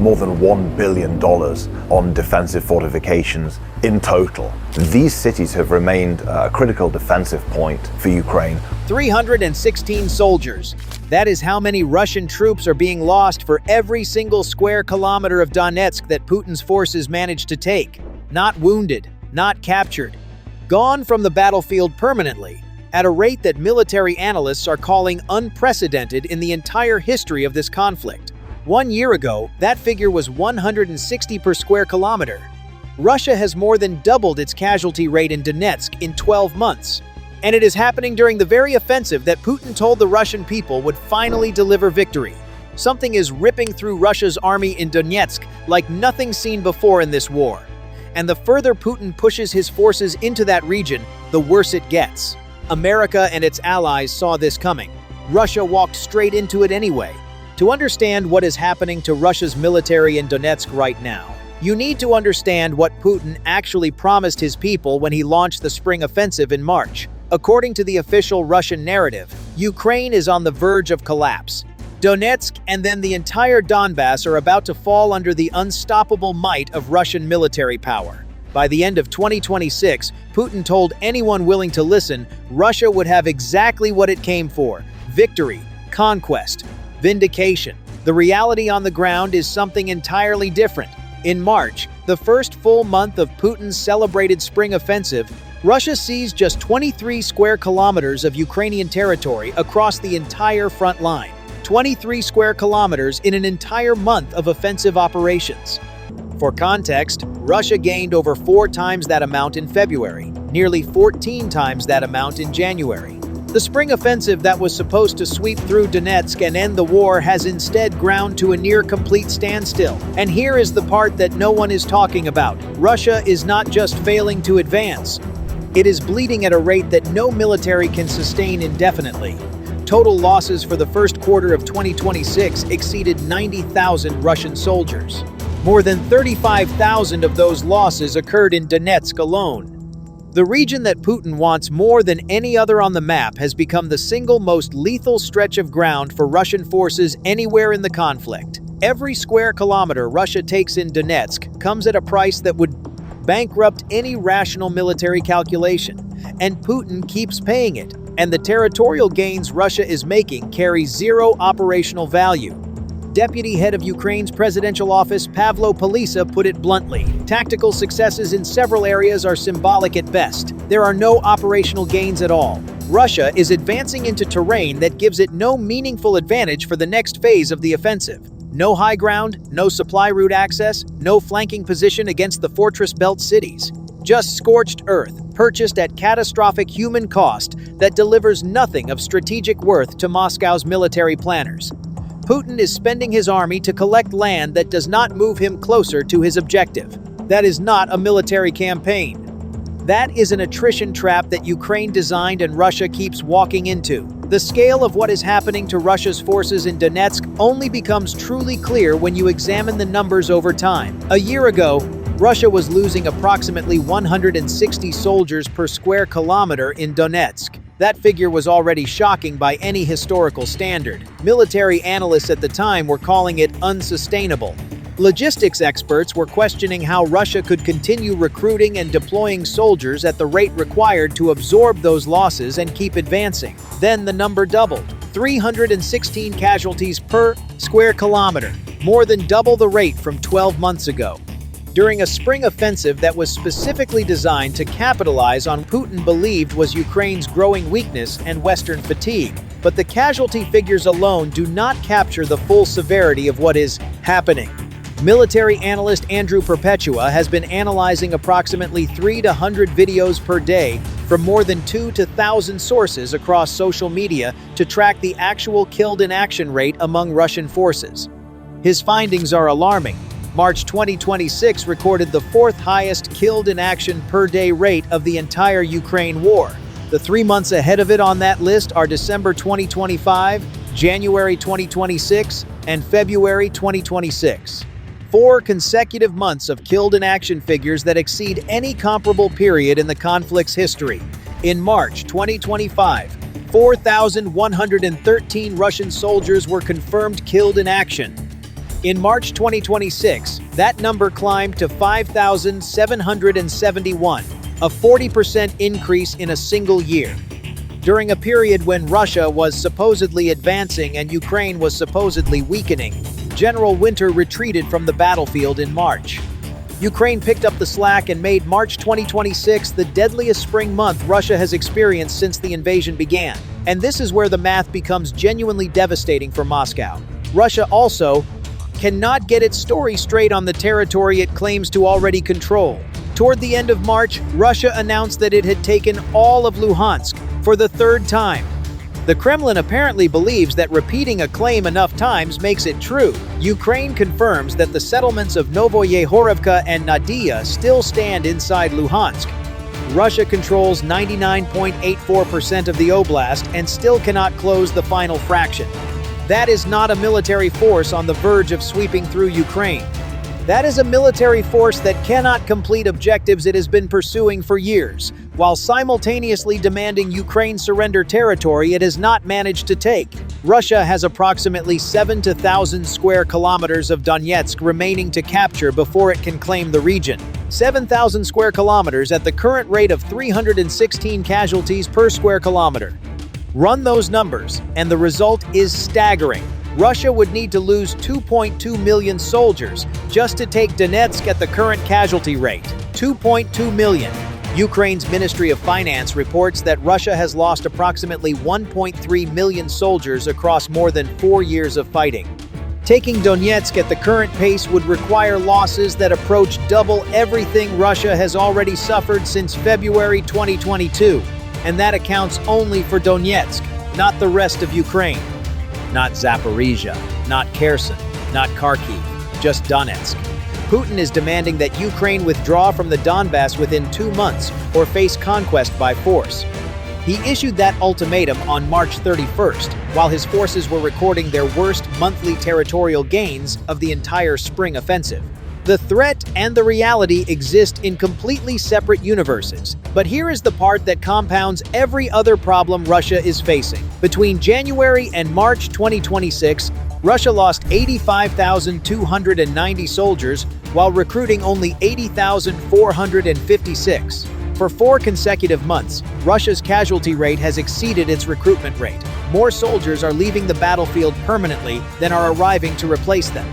more than $1 billion on defensive fortifications in total. These cities have remained a critical defensive point for Ukraine. 316 soldiers. That is how many Russian troops are being lost for every single square kilometer of Donetsk that Putin's forces managed to take. Not wounded, not captured. Gone from the battlefield permanently, at a rate that military analysts are calling unprecedented in the entire history of this conflict. 1 year ago, that figure was 160 per square kilometer. Russia has more than doubled its casualty rate in Donetsk in 12 months. And it is happening during the very offensive that Putin told the Russian people would finally deliver victory. Something is ripping through Russia's army in Donetsk like nothing seen before in this war. And the further Putin pushes his forces into that region, the worse it gets. America and its allies saw this coming. Russia walked straight into it anyway. To understand what is happening to Russia's military in Donetsk right now, you need to understand what Putin actually promised his people when he launched the spring offensive in March. According to the official Russian narrative, Ukraine is on the verge of collapse. Donetsk and then the entire Donbass are about to fall under the unstoppable might of Russian military power. By the end of 2026, Putin told anyone willing to listen, Russia would have exactly what it came for: victory, conquest, vindication. The reality on the ground is something entirely different. In March, the first full month of Putin's celebrated spring offensive, Russia seized just 23 square kilometers of Ukrainian territory across the entire front line. 23 square kilometers in an entire month of offensive operations. For context, Russia gained over 4 times that amount in February, nearly 14 times that amount in January. The spring offensive that was supposed to sweep through Donetsk and end the war has instead ground to a near-complete standstill. And here is the part that no one is talking about. Russia is not just failing to advance. It is bleeding at a rate that no military can sustain indefinitely. Total losses for the first quarter of 2026 exceeded 90,000 Russian soldiers. More than 35,000 of those losses occurred in Donetsk alone. The region that Putin wants more than any other on the map has become the single most lethal stretch of ground for Russian forces anywhere in the conflict. Every square kilometer Russia takes in Donetsk comes at a price that would bankrupt any rational military calculation. And Putin keeps paying it. And the territorial gains Russia is making carry zero operational value. Deputy head of Ukraine's presidential office, Pavlo Polisa, put it bluntly. Tactical successes in several areas are symbolic at best. There are no operational gains at all. Russia is advancing into terrain that gives it no meaningful advantage for the next phase of the offensive. No high ground, no supply route access, no flanking position against the fortress belt cities. Just scorched earth, purchased at catastrophic human cost that delivers nothing of strategic worth to Moscow's military planners. Putin is spending his army to collect land that does not move him closer to his objective. That is not a military campaign. That is an attrition trap that Ukraine designed and Russia keeps walking into. The scale of what is happening to Russia's forces in Donetsk only becomes truly clear when you examine the numbers over time. A year ago, Russia was losing approximately 160 soldiers per square kilometer in Donetsk. That figure was already shocking by any historical standard. Military analysts at the time were calling it unsustainable. Logistics experts were questioning how Russia could continue recruiting and deploying soldiers at the rate required to absorb those losses and keep advancing. Then the number doubled. 316 casualties per square kilometer, more than double the rate from 12 months ago. During a spring offensive that was specifically designed to capitalize on Putin believed was Ukraine's growing weakness and Western fatigue. But the casualty figures alone do not capture the full severity of what is happening. Military analyst Andrew Perpetua has been analyzing approximately 300 to 100 videos per day from more than 2,000 to 1,000 sources across social media to track the actual killed in action rate among Russian forces. His findings are alarming. March 2026 recorded the 4th highest killed in action per day rate of the entire Ukraine war. The 3 months ahead of it on that list are December 2025, January 2026, and February 2026. 4 consecutive months of killed in action figures that exceed any comparable period in the conflict's history. In March 2025, 4,113 Russian soldiers were confirmed killed in action. In March 2026, that number climbed to 5,771, a 40% increase in a single year. During a period when Russia was supposedly advancing and Ukraine was supposedly weakening, General Winter retreated from the battlefield in March. Ukraine picked up the slack and made March 2026 the deadliest spring month Russia has experienced since the invasion began. And this is where the math becomes genuinely devastating for Moscow. Russia also cannot get its story straight on the territory it claims to already control. Toward the end of March, Russia announced that it had taken all of Luhansk for the third time. The Kremlin apparently believes that repeating a claim enough times makes it true. Ukraine confirms that the settlements of Novoye-Horivka and Nadia still stand inside Luhansk. Russia controls 99.84% of the oblast and still cannot close the final fraction. That is not a military force on the verge of sweeping through Ukraine. That is a military force that cannot complete objectives it has been pursuing for years, while simultaneously demanding Ukraine surrender territory it has not managed to take. Russia has approximately 7,000 square kilometers of Donetsk remaining to capture before it can claim the region. 7,000 square kilometers at the current rate of 316 casualties per square kilometer. Run those numbers, and the result is staggering. Russia would need to lose 2.2 million soldiers just to take Donetsk at the current casualty rate. 2.2 million. Ukraine's Ministry of Finance reports that Russia has lost approximately 1.3 million soldiers across more than 4 years of fighting. Taking Donetsk at the current pace would require losses that approach double everything Russia has already suffered since February 2022. And that accounts only for Donetsk, not the rest of Ukraine. Not Zaporizhia, not Kherson, not Kharkiv, just Donetsk. Putin is demanding that Ukraine withdraw from the Donbass within 2 months or face conquest by force. He issued that ultimatum on March 31st, while his forces were recording their worst monthly territorial gains of the entire spring offensive. The threat and the reality exist in completely separate universes. But here is the part that compounds every other problem Russia is facing. Between January and March 2026, Russia lost 85,290 soldiers while recruiting only 80,456. For 4 consecutive months, Russia's casualty rate has exceeded its recruitment rate. More soldiers are leaving the battlefield permanently than are arriving to replace them.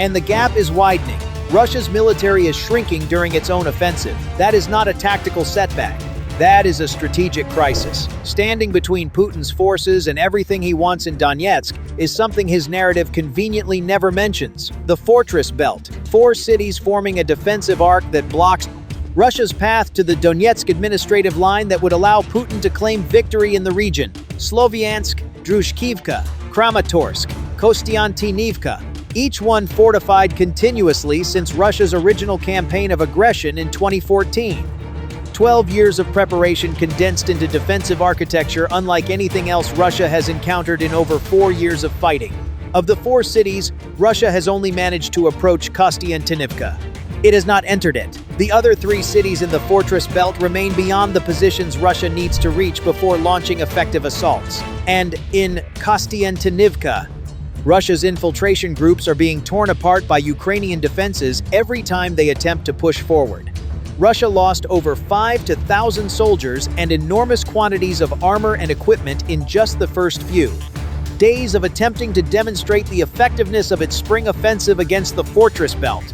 And the gap is widening. Russia's military is shrinking during its own offensive. That is not a tactical setback. That is a strategic crisis. Standing between Putin's forces and everything he wants in Donetsk is something his narrative conveniently never mentions. The fortress belt. 4 cities forming a defensive arc that blocks Russia's path to the Donetsk administrative line that would allow Putin to claim victory in the region. Sloviansk, Drushkivka, Kramatorsk, Kostiantynivka. Each one fortified continuously since Russia's original campaign of aggression in 2014. 12 years of preparation condensed into defensive architecture unlike anything else Russia has encountered in over 4 years of fighting. Of the 4 cities, Russia has only managed to approach Kostiantynivka. It has not entered it. The other 3 cities in the fortress belt remain beyond the positions Russia needs to reach before launching effective assaults. And in Kostiantynivka, Russia's infiltration groups are being torn apart by Ukrainian defenses every time they attempt to push forward. Russia lost over 5,000 soldiers and enormous quantities of armor and equipment in just the first few days of attempting to demonstrate the effectiveness of its spring offensive against the fortress belt.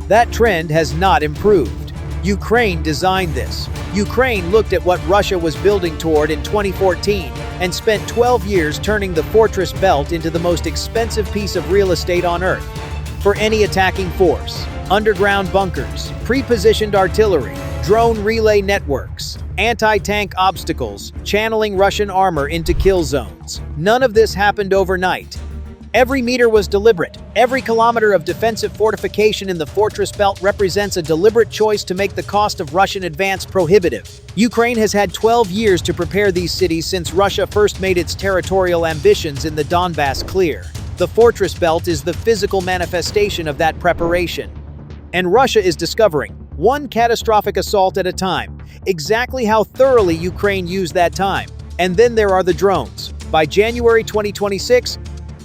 That trend has not improved. Ukraine designed this. Ukraine looked at what Russia was building toward in 2014 and spent 12 years turning the fortress belt into the most expensive piece of real estate on Earth for any attacking force. Underground bunkers, pre-positioned artillery, drone relay networks, anti-tank obstacles, channeling Russian armor into kill zones. None of this happened overnight. Every meter was deliberate. Every kilometer of defensive fortification in the fortress belt represents a deliberate choice to make the cost of Russian advance prohibitive. Ukraine has had 12 years to prepare these cities since Russia first made its territorial ambitions in the Donbass clear. The fortress belt is the physical manifestation of that preparation. And Russia is discovering, one catastrophic assault at a time, exactly how thoroughly Ukraine used that time. And then there are the drones. By January 2026,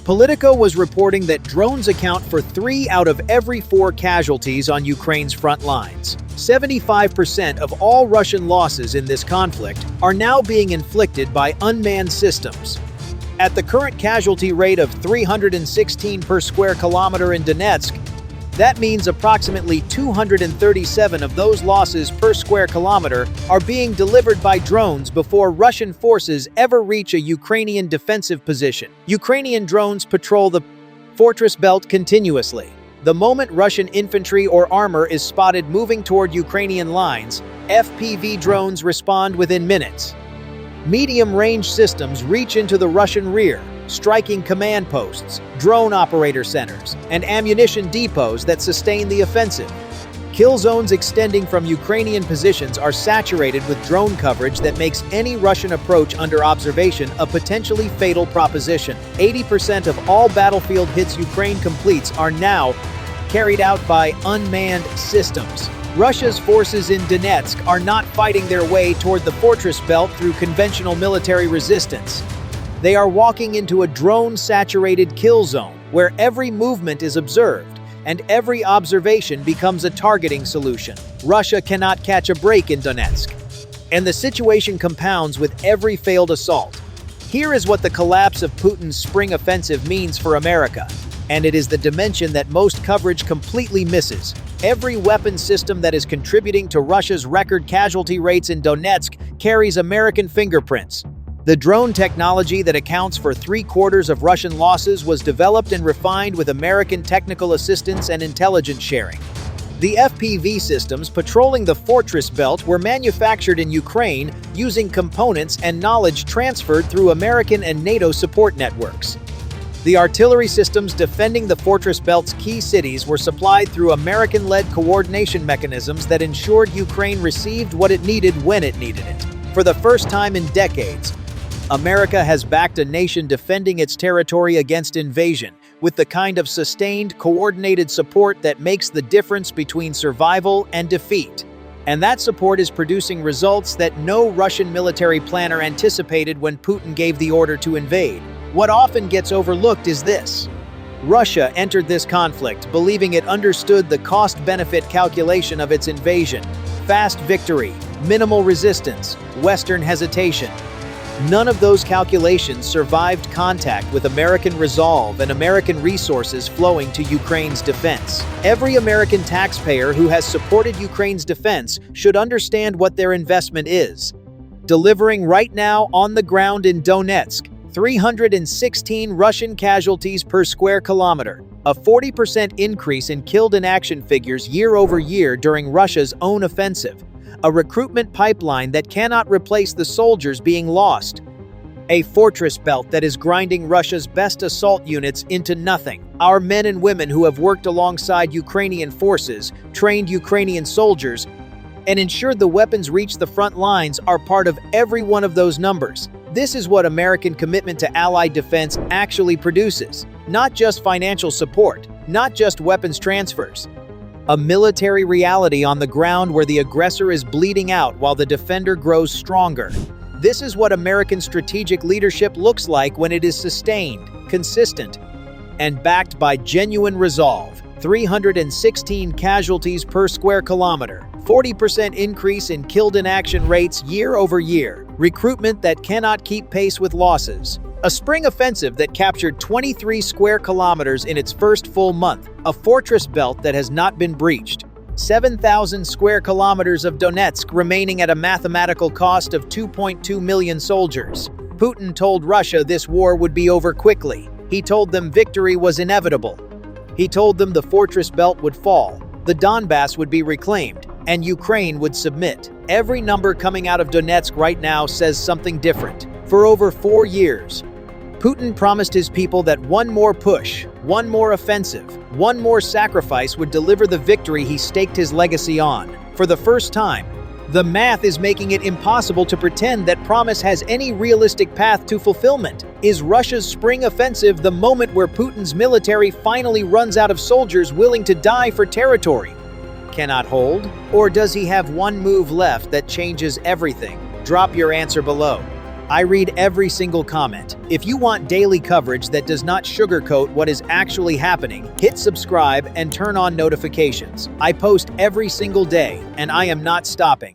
Politico was reporting that drones account for 3 out of every 4 casualties on Ukraine's front lines. 75% of all Russian losses in this conflict are now being inflicted by unmanned systems. At the current casualty rate of 316 per square kilometer in Donetsk, that means approximately 237 of those losses per square kilometer are being delivered by drones before Russian forces ever reach a Ukrainian defensive position. Ukrainian drones patrol the fortress belt continuously. The moment Russian infantry or armor is spotted moving toward Ukrainian lines, FPV drones respond within minutes. Medium-range systems reach into the Russian rear, striking command posts, drone operator centers, and ammunition depots that sustain the offensive. Kill zones extending from Ukrainian positions are saturated with drone coverage that makes any Russian approach under observation a potentially fatal proposition. 80% of all battlefield hits Ukraine completes are now carried out by unmanned systems. Russia's forces in Donetsk are not fighting their way toward the fortress belt through conventional military resistance. They are walking into a drone-saturated kill zone where every movement is observed and every observation becomes a targeting solution. Russia cannot catch a break in Donetsk, and the situation compounds with every failed assault. Here is what the collapse of Putin's spring offensive means for America, and it is the dimension that most coverage completely misses. Every weapon system that is contributing to Russia's record casualty rates in Donetsk carries American fingerprints. The drone technology that accounts for 3/4 of Russian losses was developed and refined with American technical assistance and intelligence sharing. The FPV systems patrolling the fortress belt were manufactured in Ukraine using components and knowledge transferred through American and NATO support networks. The artillery systems defending the fortress belt's key cities were supplied through American-led coordination mechanisms that ensured Ukraine received what it needed when it needed it. For the first time in decades, America has backed a nation defending its territory against invasion, with the kind of sustained, coordinated support that makes the difference between survival and defeat. And that support is producing results that no Russian military planner anticipated when Putin gave the order to invade. What often gets overlooked is this. Russia entered this conflict believing it understood the cost-benefit calculation of its invasion. Fast victory, minimal resistance, Western hesitation. None of those calculations survived contact with American resolve and American resources flowing to Ukraine's defense. Every American taxpayer who has supported Ukraine's defense should understand what their investment is. Delivering right now on the ground in Donetsk, 316 Russian casualties per square kilometer, a 40% increase in killed in action figures year over year during Russia's own offensive. A recruitment pipeline that cannot replace the soldiers being lost. A fortress belt that is grinding Russia's best assault units into nothing. Our men and women who have worked alongside Ukrainian forces, trained Ukrainian soldiers, and ensured the weapons reach the front lines are part of every one of those numbers. This is what American commitment to Allied defense actually produces. Not just financial support, not just weapons transfers. A military reality on the ground where the aggressor is bleeding out while the defender grows stronger. This is what American strategic leadership looks like when it is sustained, consistent, and backed by genuine resolve. 316 casualties per square kilometer, 40% increase in killed in action rates year over year, recruitment that cannot keep pace with losses. A spring offensive that captured 23 square kilometers in its first full month, a fortress belt that has not been breached. 7,000 square kilometers of Donetsk remaining at a mathematical cost of 2.2 million soldiers. Putin told Russia this war would be over quickly. He told them victory was inevitable. He told them the fortress belt would fall, the Donbass would be reclaimed, and Ukraine would submit. Every number coming out of Donetsk right now says something different. For over 4 years, Putin promised his people that one more push, one more offensive, one more sacrifice would deliver the victory he staked his legacy on. For the first time, the math is making it impossible to pretend that promise has any realistic path to fulfillment. Is Russia's spring offensive the moment where Putin's military finally runs out of soldiers willing to die for territory? Cannot hold? Or does he have one move left that changes everything? Drop your answer below. I read every single comment. If you want daily coverage that does not sugarcoat what is actually happening, hit subscribe and turn on notifications. I post every single day, and I am not stopping.